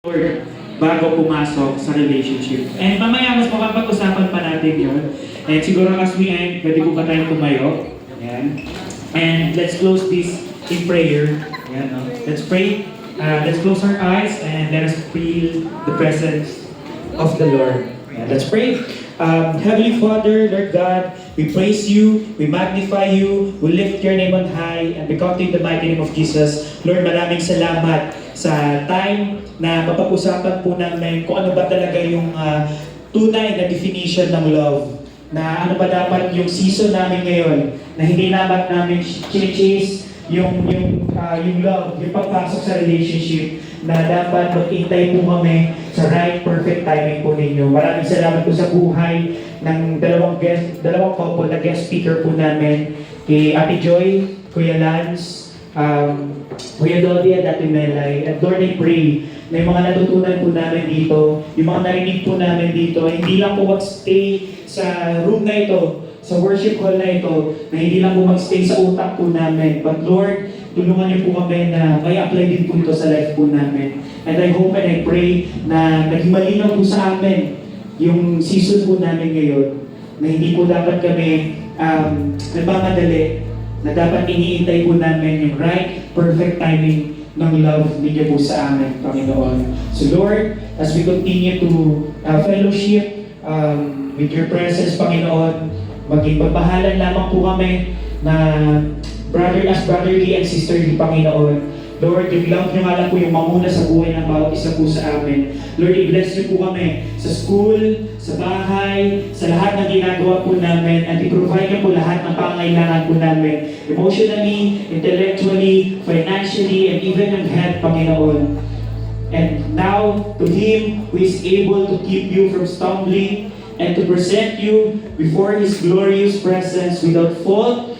Lord bago pumasok sa relationship. And mamaya mas mapapag-usapan pa natin yun. And siguro as we end, pwede po ba tayong tumayo? Ayan. And let's close this in prayer. Ayan, no? Let's pray. Let's close our eyes and let us feel the presence of the Lord. Ayan, let's pray. Heavenly Father, Lord God, we praise you, we magnify you, we lift your name on high, and we come to you in the mighty name of Jesus. Lord, maraming salamat sa time na mapag-usapan po namin kung ano ba talaga yung tunay na definition ng love. Na ano ba dapat yung season namin ngayon, na hindi dapat namin chase yung love, yung pagpasok sa relationship, na dapat mag-intay po kami sa right, perfect timing po ninyo. Maraming salamat po sa buhay ng dalawang couple na guest speaker po namin, kay Ate Joy, Kuya Lance, Kuya Dodi at Ate Melay. At Lord, I pray na yung mga natutunan po namin dito, yung mga narinig po namin dito, hindi lang po mag-stay sa room na ito, sa worship hall na ito, na hindi lang po mag-stay sa utak po namin. But Lord, tulungan niyo po kami na may apply din po ito sa life po namin. And I hope and I pray na naging malinaw po sa amin yung season po namin ngayon, na hindi po dapat kami nagmamadali, na dapat iniintay po namin yung right, perfect timing ng love ninyo po sa amin, Panginoon. So Lord, as we continue to fellowship with your presence, Panginoon, maging pagbahalan lamang po kami na brotherly and sisterly, Panginoon. Lord, yung love nyo nga lang po yung mamuna sa buhay ng bawat isa po sa amin. Lord, i-bless nyo po kami sa school, sa bahay, sa lahat ng ginagawa po namin, at i-provide nyo po lahat ng pangailangan po namin. Emotionally, intellectually, financially, and even in health, Panginoon. And now, to Him who is able to keep you from stumbling and to present you before His glorious presence without fault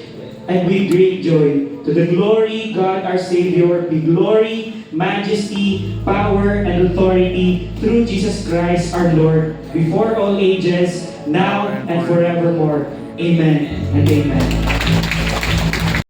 and with great joy. To the glory, God our Savior, be glory, majesty, power, and authority through Jesus Christ our Lord, before all ages, now and forevermore. Amen and amen.